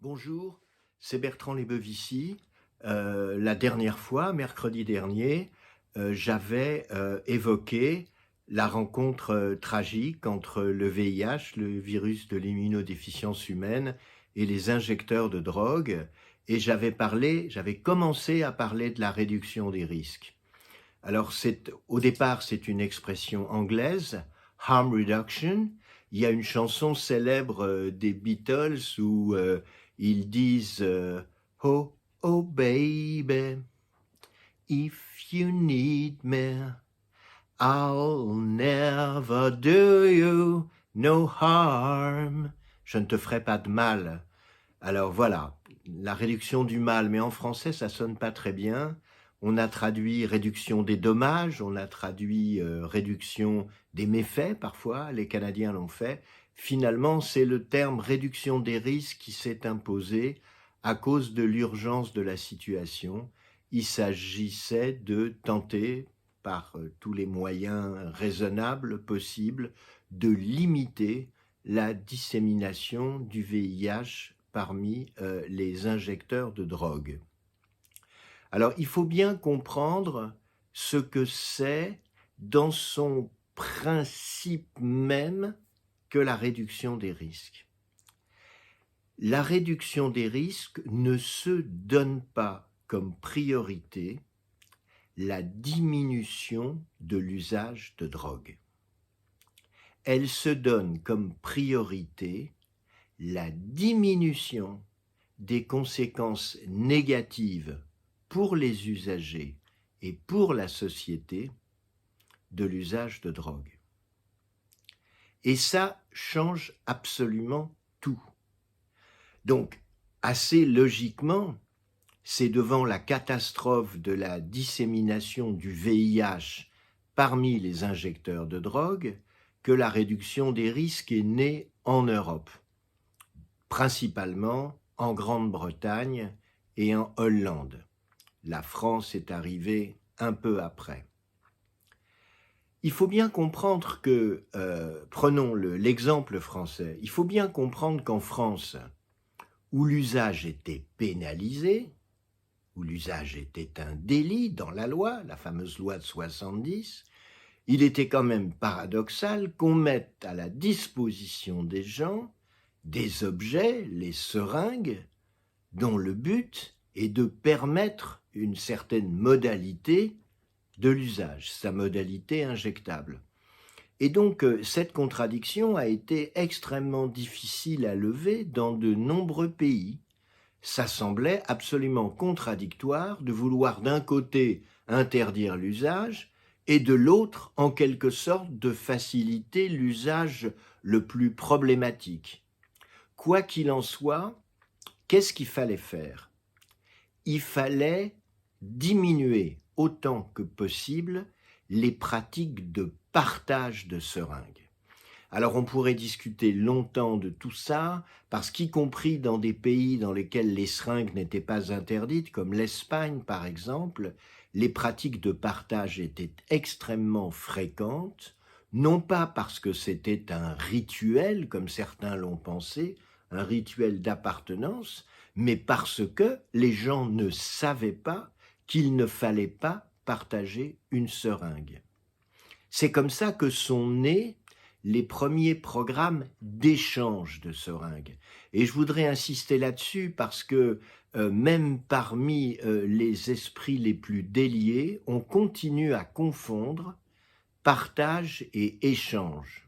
Bonjour, c'est Bertrand Lebovici. La dernière fois, mercredi dernier, j'avais évoqué la rencontre tragique entre le VIH, le virus de l'immunodéficience humaine, et les injecteurs de drogue, et j'avais commencé à parler de la réduction des risques. Alors, au départ, c'est une expression anglaise, harm reduction. Il y a une chanson célèbre des Beatles où ils disent Oh, oh baby, if you need me, I'll never do you no harm. Je ne te ferai pas de mal. Alors voilà, la réduction du mal, mais en français ça sonne pas très bien. On a traduit réduction des dommages, on a traduit réduction des méfaits parfois, les Canadiens l'ont fait. Finalement, c'est le terme réduction des risques qui s'est imposé à cause de l'urgence de la situation. Il s'agissait de tenter, par tous les moyens raisonnables possibles, de limiter la dissémination du VIH parmi les injecteurs de drogue. Alors, il faut bien comprendre ce que c'est dans son principe même que la réduction des risques. La réduction des risques ne se donne pas comme priorité la diminution de l'usage de drogue. Elle se donne comme priorité la diminution des conséquences négatives pour les usagers et pour la société de l'usage de drogue. Et ça change absolument tout. Donc, assez logiquement, c'est devant la catastrophe de la dissémination du VIH parmi les injecteurs de drogue que la réduction des risques est née en Europe, principalement en Grande-Bretagne et en Hollande. La France est arrivée un peu après. Il faut bien comprendre que, prenons l'exemple français, il faut bien comprendre qu'en France, où l'usage était pénalisé, où l'usage était un délit dans la loi, la fameuse loi de 70, il était quand même paradoxal qu'on mette à la disposition des gens des objets, les seringues, dont le but est de permettre une certaine modalité de l'usage, sa modalité injectable. Et donc, cette contradiction a été extrêmement difficile à lever dans de nombreux pays. Ça semblait absolument contradictoire de vouloir d'un côté interdire l'usage et de l'autre, en quelque sorte, de faciliter l'usage le plus problématique. Quoi qu'il en soit, qu'est-ce qu'il fallait faire ? Il fallait diminuer autant que possible les pratiques de partage de seringues. Alors on pourrait discuter longtemps de tout ça, parce qu'y compris dans des pays dans lesquels les seringues n'étaient pas interdites, comme l'Espagne par exemple, les pratiques de partage étaient extrêmement fréquentes, non pas parce que c'était un rituel, comme certains l'ont pensé, un rituel d'appartenance, mais parce que les gens ne savaient pas qu'il ne fallait pas partager une seringue. C'est comme ça que sont nés les premiers programmes d'échange de seringues. Et je voudrais insister là-dessus parce que même parmi les esprits les plus déliés, on continue à confondre partage et échange.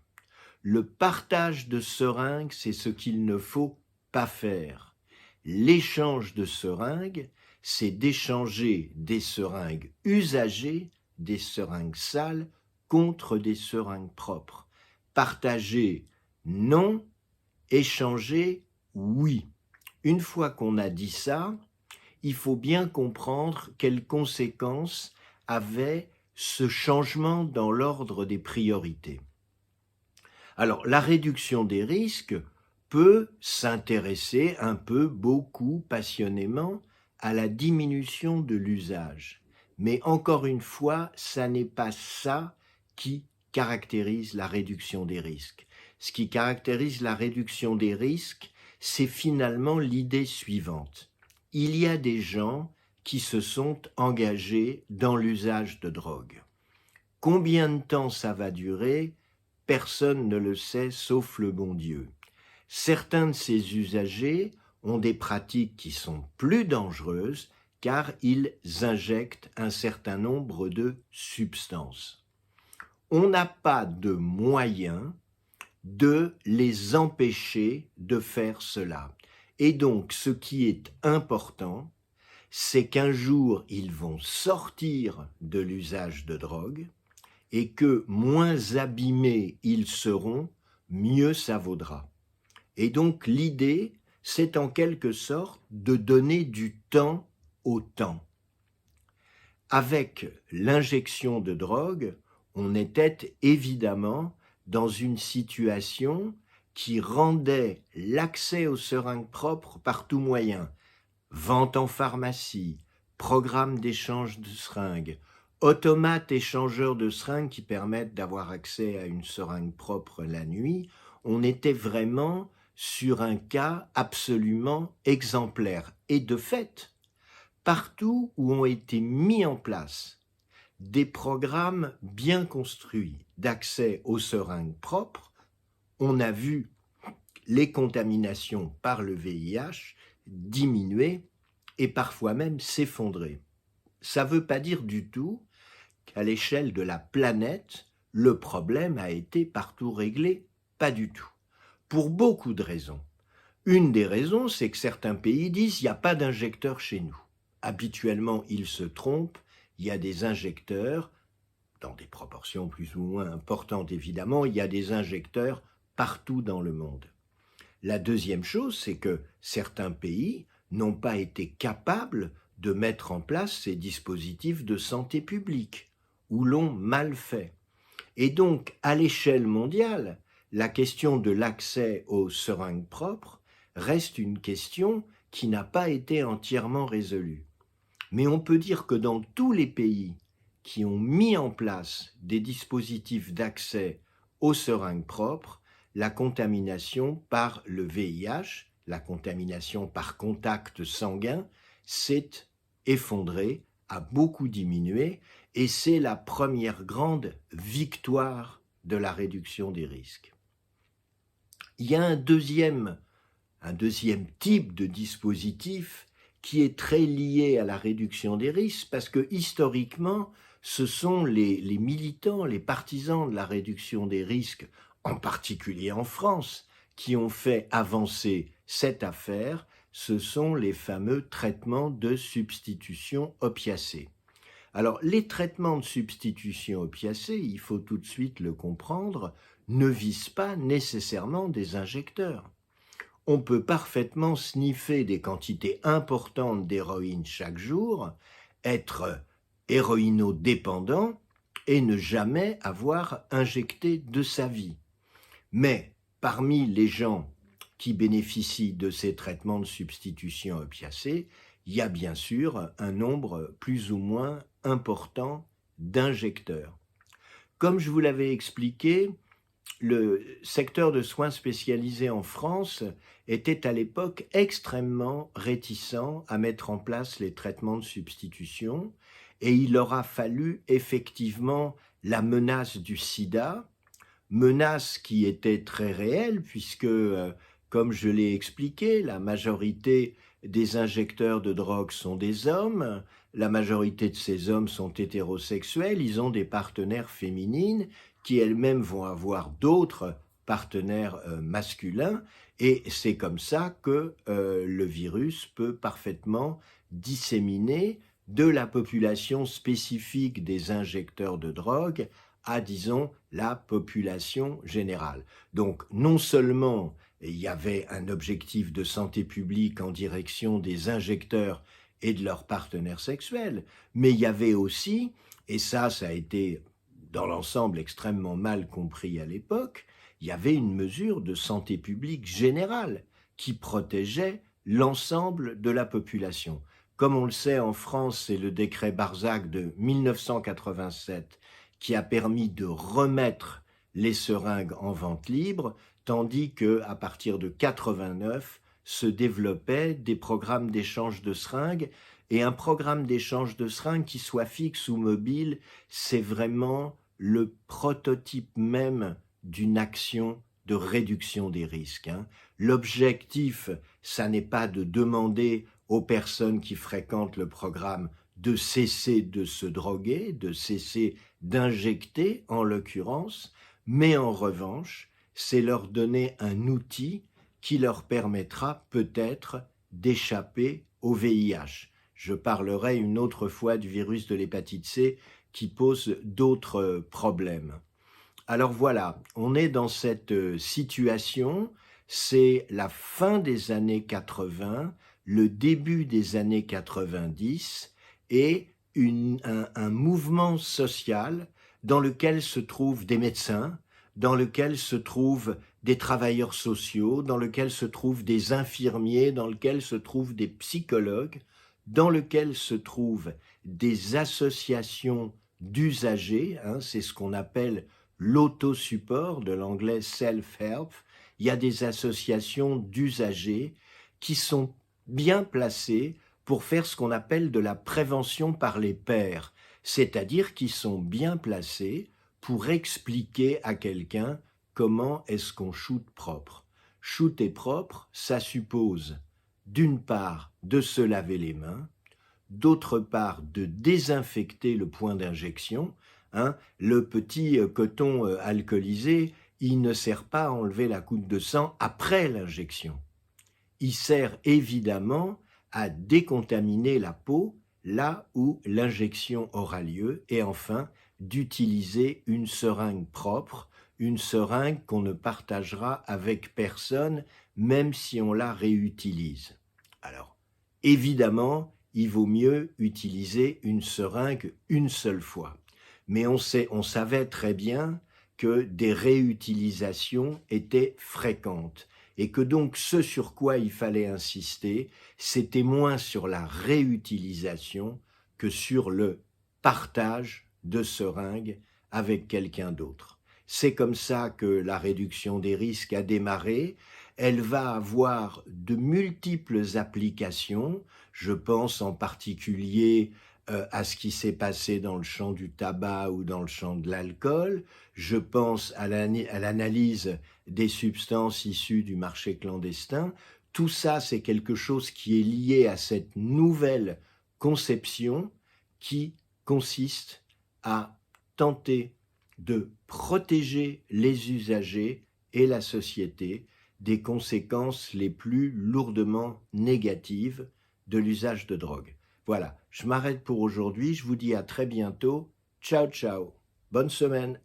Le partage de seringues, c'est ce qu'il ne faut pas faire. L'échange de seringues, c'est d'échanger des seringues usagées, des seringues sales, contre des seringues propres. Partager, non. Échanger, oui. Une fois qu'on a dit ça, il faut bien comprendre quelles conséquences avait ce changement dans l'ordre des priorités. Alors, la réduction des risques peut s'intéresser un peu, beaucoup, passionnément à la diminution de l'usage. Mais encore une fois, ça n'est pas ça qui caractérise la réduction des risques. Ce qui caractérise la réduction des risques, c'est finalement l'idée suivante. Il y a des gens qui se sont engagés dans l'usage de drogue. Combien de temps ça va durer? Personne ne le sait sauf le bon Dieu. Certains de ces usagers ont des pratiques qui sont plus dangereuses car ils injectent un certain nombre de substances. On n'a pas de moyen de les empêcher de faire cela. Et donc, ce qui est important, c'est qu'un jour, ils vont sortir de l'usage de drogue et que moins abîmés ils seront, mieux ça vaudra. Et donc, l'idée, c'est en quelque sorte de donner du temps au temps. Avec l'injection de drogue, on était évidemment dans une situation qui rendait l'accès aux seringues propres par tout moyen. Vente en pharmacie, programme d'échange de seringues, automates échangeurs de seringues qui permettent d'avoir accès à une seringue propre la nuit. On était vraiment sur un cas absolument exemplaire. Et de fait, partout où ont été mis en place des programmes bien construits d'accès aux seringues propres, on a vu les contaminations par le VIH diminuer et parfois même s'effondrer. Ça ne veut pas dire du tout qu'à l'échelle de la planète, le problème a été partout réglé, pas du tout. Pour beaucoup de raisons. Une des raisons, c'est que certains pays disent qu'il n'y a pas d'injecteurs chez nous. Habituellement, ils se trompent, il y a des injecteurs, dans des proportions plus ou moins importantes évidemment, il y a des injecteurs partout dans le monde. La deuxième chose, c'est que certains pays n'ont pas été capables de mettre en place ces dispositifs de santé publique, ou l'ont mal fait. Et donc, à l'échelle mondiale, la question de l'accès aux seringues propres reste une question qui n'a pas été entièrement résolue. Mais on peut dire que dans tous les pays qui ont mis en place des dispositifs d'accès aux seringues propres, la contamination par le VIH, la contamination par contact sanguin, s'est effondrée, a beaucoup diminué, et c'est la première grande victoire de la réduction des risques. Il y a un deuxième type de dispositif qui est très lié à la réduction des risques, parce que historiquement, ce sont les militants, les partisans de la réduction des risques, en particulier en France, qui ont fait avancer cette affaire, ce sont les fameux traitements de substitution opiacés. Alors, les traitements de substitution opiacés, il faut tout de suite le comprendre, ne visent pas nécessairement des injecteurs. On peut parfaitement sniffer des quantités importantes d'héroïne chaque jour, être héroïnodépendant et ne jamais avoir injecté de sa vie. Mais parmi les gens qui bénéficient de ces traitements de substitution opiacés, il y a bien sûr un nombre plus ou moins important d'injecteurs. Comme je vous l'avais expliqué, le secteur de soins spécialisés en France était à l'époque extrêmement réticent à mettre en place les traitements de substitution et il aura fallu effectivement la menace du sida, menace qui était très réelle puisque, comme je l'ai expliqué, la majorité des injecteurs de drogue sont des hommes, la majorité de ces hommes sont hétérosexuels, ils ont des partenaires féminines qui elles-mêmes vont avoir d'autres partenaires masculins, et c'est comme ça que le virus peut parfaitement disséminer de la population spécifique des injecteurs de drogue à, disons, la population générale. Donc, non seulement il y avait un objectif de santé publique en direction des injecteurs et de leurs partenaires sexuels, mais il y avait aussi, et ça a été dans l'ensemble extrêmement mal compris à l'époque, il y avait une mesure de santé publique générale qui protégeait l'ensemble de la population. Comme on le sait, en France, c'est le décret Barzac de 1987 qui a permis de remettre les seringues en vente libre, tandis qu'à partir de 89, se développaient des programmes d'échange de seringues, et un programme d'échange de seringues qui soit fixe ou mobile, c'est vraiment le prototype même d'une action de réduction des risques. L'objectif, ça n'est pas de demander aux personnes qui fréquentent le programme de cesser de se droguer, de cesser d'injecter en l'occurrence, mais en revanche, c'est leur donner un outil qui leur permettra peut-être d'échapper au VIH. Je parlerai une autre fois du virus de l'hépatite C qui pose d'autres problèmes. Alors voilà, on est dans cette situation, c'est la fin des années 80, le début des années 90 et un mouvement social dans lequel se trouvent des médecins, dans lequel se trouvent des travailleurs sociaux, dans lequel se trouvent des infirmiers, dans lequel se trouvent des psychologues, dans lequel se trouvent des associations d'usagers, c'est ce qu'on appelle l'autosupport, de l'anglais self-help. Il y a des associations d'usagers qui sont bien placées pour faire ce qu'on appelle de la prévention par les pairs, c'est-à-dire qui sont bien placés pour expliquer à quelqu'un comment est-ce qu'on shoot propre. Shooter propre, ça suppose d'une part de se laver les mains, d'autre part de désinfecter le point d'injection. Le petit coton alcoolisé, il ne sert pas à enlever la goutte de sang après l'injection. Il sert évidemment à décontaminer la peau là où l'injection aura lieu, et enfin d'utiliser une seringue propre, une seringue qu'on ne partagera avec personne, même si on la réutilise. Alors, évidemment, il vaut mieux utiliser une seringue une seule fois. Mais on savait très bien que des réutilisations étaient fréquentes et que donc ce sur quoi il fallait insister, c'était moins sur la réutilisation que sur le partage de seringues avec quelqu'un d'autre. C'est comme ça que la réduction des risques a démarré. Elle va avoir de multiples applications. Je pense en particulier à ce qui s'est passé dans le champ du tabac ou dans le champ de l'alcool. Je pense à l'analyse des substances issues du marché clandestin. Tout ça, c'est quelque chose qui est lié à cette nouvelle conception qui consiste à tenter de protéger les usagers et la société des conséquences les plus lourdement négatives de l'usage de drogue. Voilà, je m'arrête pour aujourd'hui, je vous dis à très bientôt. Ciao, ciao. Bonne semaine.